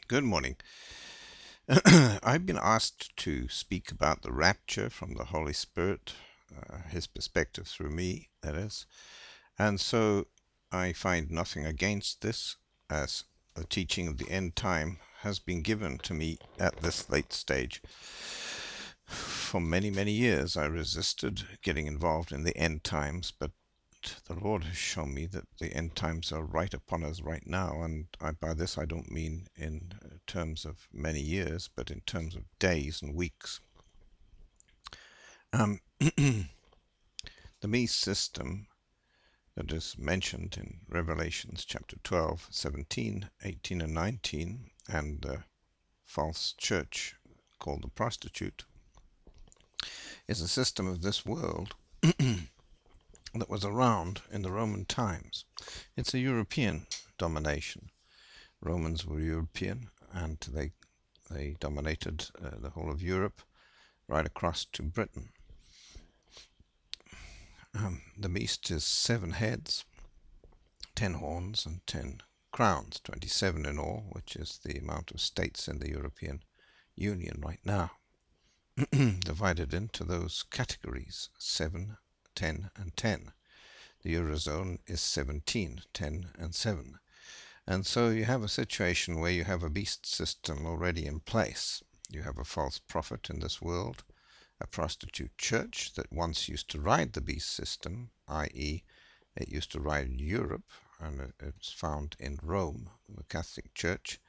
Good morning. I've been asked to speak about the rapture from the Holy Spirit, his perspective through me, that is. And so I find nothing against this, as the teaching of the end time has been given to me at this late stage. For many, many years, I resisted getting involved in the end times, but the Lord has shown me that the end times are right upon us right now, and by this I don't mean in terms of many years, but in terms of days and weeks. The beast system that is mentioned in Revelations chapter 12, 17, 18, and 19, and the false church called the prostitute, is a system of this world that was around in the Roman times. It's a European domination. Romans were European, and they dominated the whole of Europe right across to Britain. The beast is 7 heads, 10 horns, and 10 crowns, 27 in all, which is the amount of states in the European Union right now, divided into those categories, 7, 10, and 10. The Eurozone is 17, 10, and 7. And so you have a situation where you have a beast system already in place. You have a false prophet in this world, a prostitute church that once used to ride the beast system, i.e., it used to ride Europe, and it's found in Rome, the Catholic Church.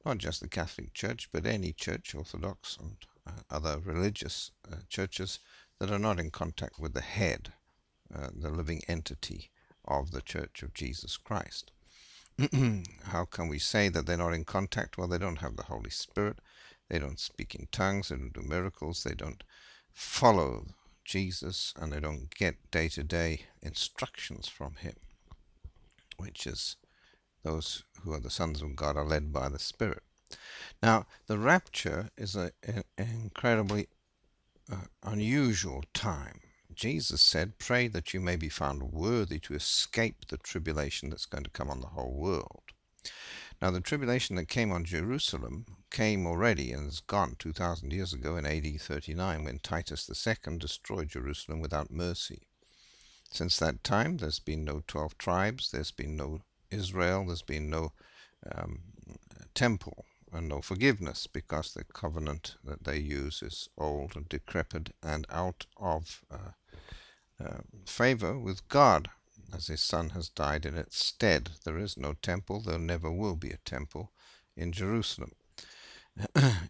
Not just the Catholic Church, but any church, Orthodox and other religious churches that are not in contact with the head, the living entity of the Church of Jesus Christ. How can we say that they're not in contact? Well, they don't have the Holy Spirit. They don't speak in tongues. They don't do miracles. They don't follow Jesus, and they don't get day-to-day instructions from him, which is those who are the sons of God are led by the Spirit. Now, the rapture is an incredibly unusual time. Jesus said, "Pray that you may be found worthy to escape the tribulation that's going to come on the whole world." Now, the tribulation that came on Jerusalem came already and is gone 2,000 years ago in AD 39 when Titus II destroyed Jerusalem without mercy. Since that time, there's been no 12 tribes, there's been no Israel, there's been no temple, and no forgiveness, because the covenant that they use is old and decrepit and out of favor with God, as his son has died in its stead. There is no temple, there never will be a temple in Jerusalem.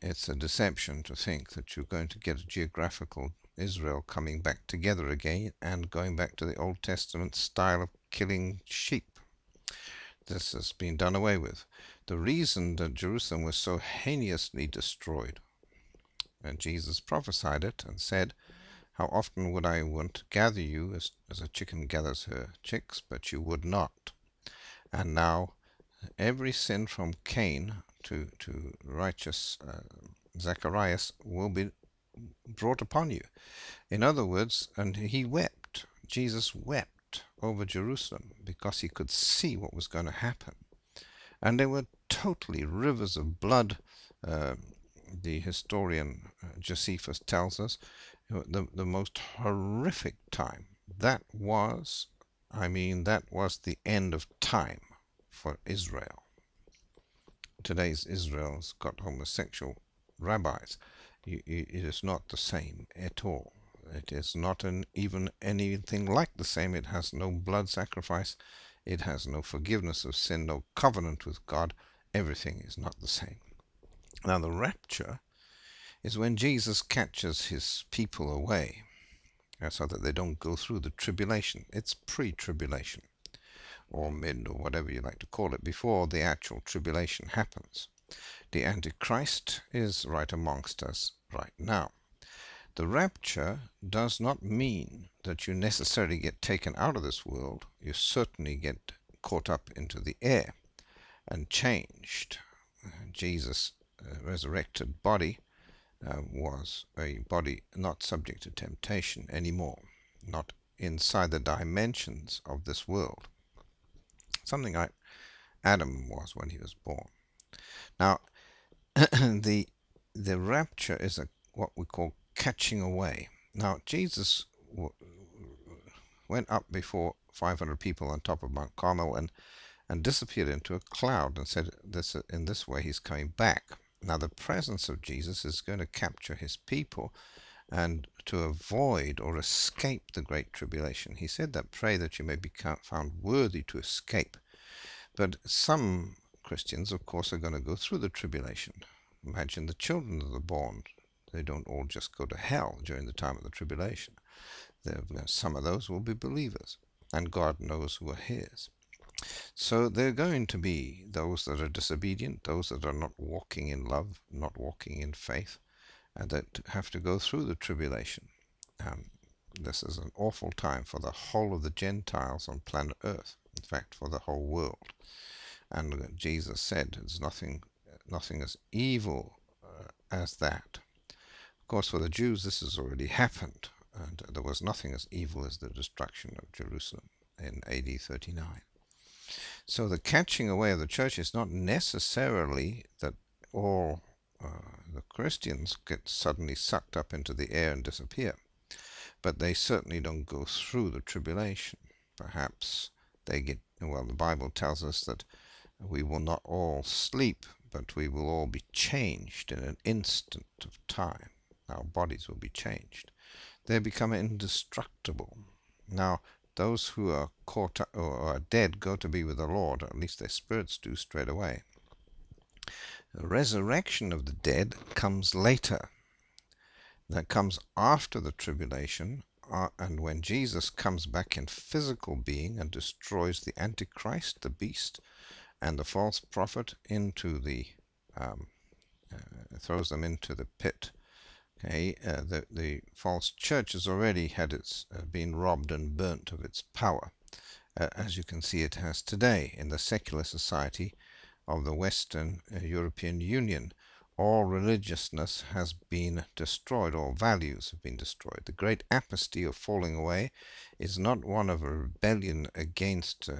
It's a deception to think that you're going to get a geographical Israel coming back together again and going back to the Old Testament style of killing sheep. This has been done away with. The reason that Jerusalem was so heinously destroyed, and Jesus prophesied it and said, "How often would I want to gather you as a chicken gathers her chicks, but you would not." And now every sin from Cain to righteous Zacharias will be brought upon you. In other words, and he wept. Jesus wept over Jerusalem because he could see what was going to happen. And there were totally rivers of blood. The historian Josephus tells us the most horrific time. That was the end of time for Israel. Today's Israel's got homosexual rabbis. It is not the same at all. It is not even anything like the same. It has no blood sacrifice. It has no forgiveness of sin, no covenant with God. Everything is not the same. Now, the rapture is when Jesus catches his people away, so that they don't go through the tribulation. It's pre-tribulation, or mid, or whatever you like to call it, before the actual tribulation happens. The Antichrist is right amongst us right now. The rapture does not mean that you necessarily get taken out of this world. You certainly get caught up into the air and changed. Jesus' resurrected body was a body not subject to temptation anymore, not inside the dimensions of this world. Something like Adam was when he was born. Now, the the rapture is what we call catching away. Now Jesus went up before 500 people on top of Mount Carmel and disappeared into a cloud and said this in this way he's coming back. Now the presence of Jesus is going to capture his people and to avoid or escape the great tribulation. He said that pray that you may be found worthy to escape. But some Christians, of course, are going to go through the tribulation. Imagine the children that are born. They don't all just go to hell during the time of the tribulation. Some of those will be believers, and God knows who are his. So there are going to be those that are disobedient, those that are not walking in love, not walking in faith, and that have to go through the tribulation. This is an awful time for the whole of the Gentiles on planet Earth, in fact, for the whole world. And Jesus said, "There's nothing as evil as that." Of course, for the Jews, this has already happened, and there was nothing as evil as the destruction of Jerusalem in AD 39. So the catching away of the church is not necessarily that all the Christians get suddenly sucked up into the air and disappear, but they certainly don't go through the tribulation. Perhaps they get, well, the Bible tells us that we will not all sleep, but we will all be changed in an instant of time. Our bodies will be changed. They become indestructible. Now, those who are caught up, or are dead go to be with the Lord, at least their spirits do straight away. The resurrection of the dead comes later. That comes after the tribulation, and when Jesus comes back in physical being and destroys the Antichrist, the beast, and the false prophet into throws them into the pit. Okay, the false church has already had been robbed and burnt of its power, as you can see it has today in the secular society of the Western European Union. All religiousness has been destroyed, all values have been destroyed. The great apostasy of falling away is not one of a rebellion against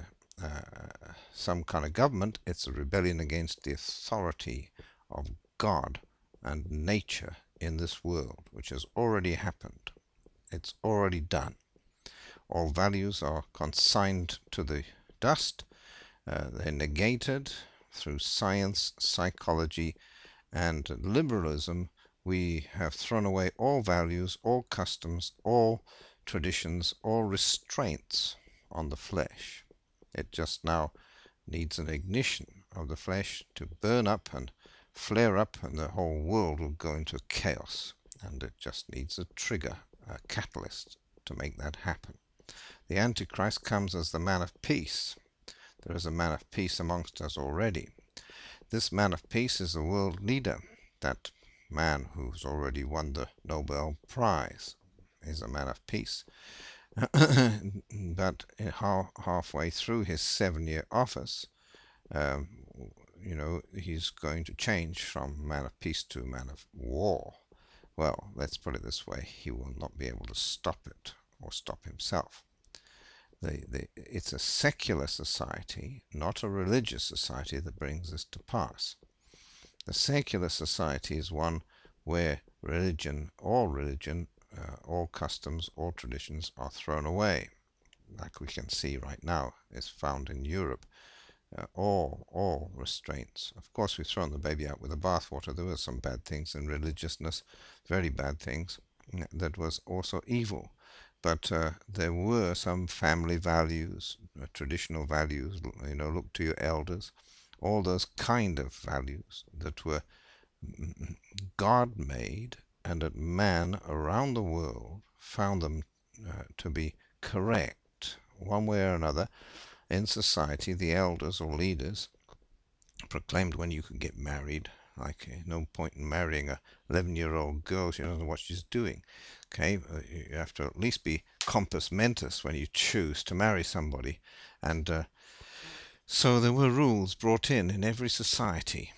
some kind of government, it's a rebellion against the authority of God and nature in this world, which has already happened. It's already done. All values are consigned to the dust. They're negated through science, psychology, and liberalism. We have thrown away all values, all customs, all traditions, all restraints on the flesh. It just now needs an ignition of the flesh to burn up and flare up, and the whole world will go into chaos. And it just needs a trigger, a catalyst to make that happen. The Antichrist comes as the man of peace. There is a man of peace amongst us already. This man of peace is the world leader. That man who's already won the Nobel Prize is a man of peace. But halfway through his 7-year office, he's going to change from man of peace to man of war. Well, let's put it this way, he will not be able to stop it or stop himself. It's a secular society, not a religious society, that brings this to pass. The secular society is one where all customs, all traditions are thrown away. Like we can see right now, is found in Europe. All restraints. Of course, we've thrown the baby out with the bathwater. There were some bad things in religiousness, very bad things. That was also evil. But there were some family values, traditional values, look to your elders, all those kind of values that were God-made, and that man around the world found them to be correct, one way or another. In society, the elders or leaders proclaimed when you could get married. Like, no point in marrying a 11-year-old girl. She doesn't know what she's doing. Okay, you have to at least be compos mentis when you choose to marry somebody. And so there were rules brought in every society.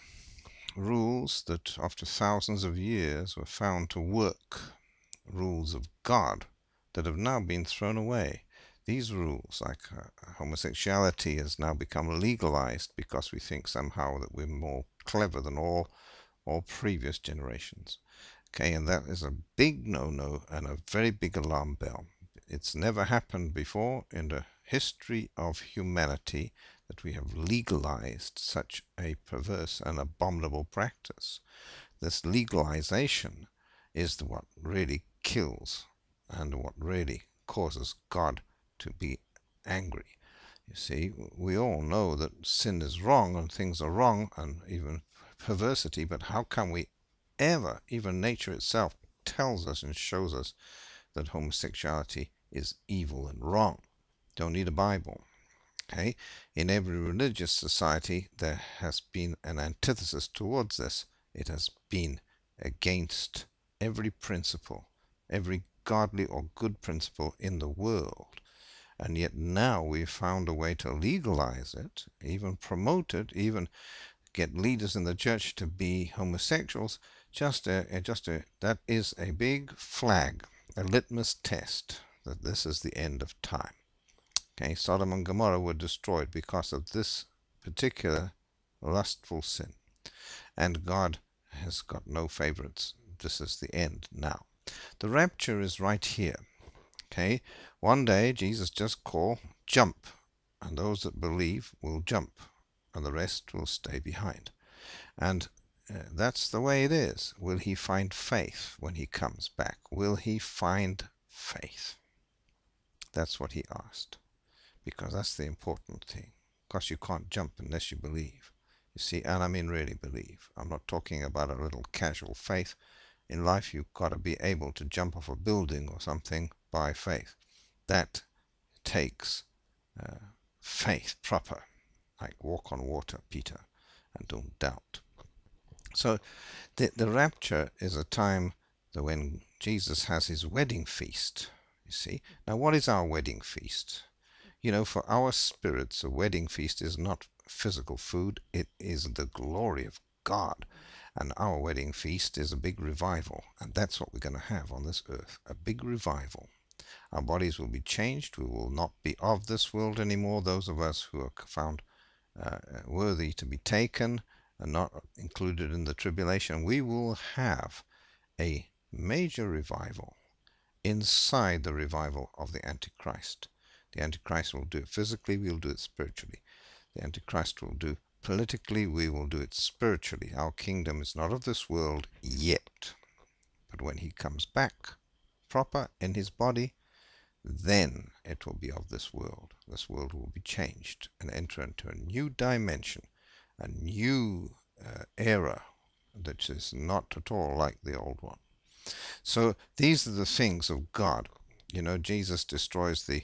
Rules that after thousands of years were found to work. Rules of God that have now been thrown away. These rules, like homosexuality, has now become legalized because we think somehow that we're more clever than all or previous generations. Okay, and that is a big no-no and a very big alarm bell. It's never happened before in the history of humanity that we have legalized such a perverse and abominable practice. This legalization is what really kills and what really causes God to be angry. You see, we all know that sin is wrong and things are wrong and even perversity, but how can we ever, even nature itself tells us and shows us that homosexuality is evil and wrong? Don't need a Bible. Okay? In every religious society, there has been an antithesis towards this. It has been against every principle, every godly or good principle in the world. And yet now we've found a way to legalize it, even promote it, even get leaders in the church to be homosexuals. That is a big flag, a litmus test that this is the end of time. Okay, Sodom and Gomorrah were destroyed because of this particular lustful sin. And God has got no favorites. This is the end now. The rapture is right here. Okay, one day Jesus just call, jump, and those that believe will jump, and the rest will stay behind. And that's the way it is. Will he find faith when he comes back? Will he find faith? That's what he asked, because that's the important thing. Because you can't jump unless you believe. You see, and I mean really believe. I'm not talking about a little casual faith. In life, you've got to be able to jump off a building or something by faith. That takes faith proper, like walk on water, Peter, and don't doubt. So the rapture is a time that when Jesus has his wedding feast, you see. Now, what is our wedding feast? You know, for our spirits, a wedding feast is not physical food, it is the glory of God. And our wedding feast is a big revival, and that's what we're going to have on this earth, a big revival. Our bodies will be changed. We will not be of this world anymore. Those of us who are found worthy to be taken and not included in the tribulation, we will have a major revival inside the revival of the Antichrist. The Antichrist will do it physically, we will do it spiritually. The Antichrist will do politically, we will do it spiritually. Our kingdom is not of this world yet. But when he comes back proper in his body, then it will be of this world. This world will be changed and enter into a new dimension, a new era that is not at all like the old one. So these are the things of God. You know, Jesus destroys the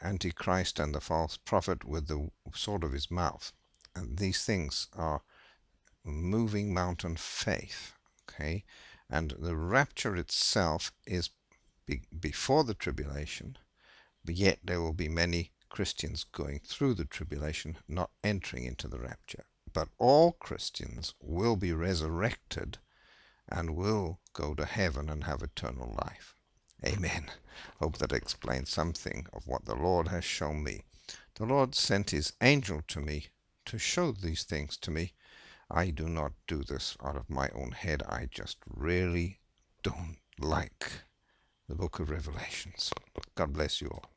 Antichrist and the false prophet with the sword of his mouth. And these things are moving mountain faith. Okay? And the rapture itself is before the tribulation, but yet there will be many Christians going through the tribulation, not entering into the rapture. But all Christians will be resurrected and will go to heaven and have eternal life. Amen. Hope that explains something of what the Lord has shown me. The Lord sent his angel to me to show these things to me. I do not do this out of my own head. I just really don't like the book of Revelations. God bless you all.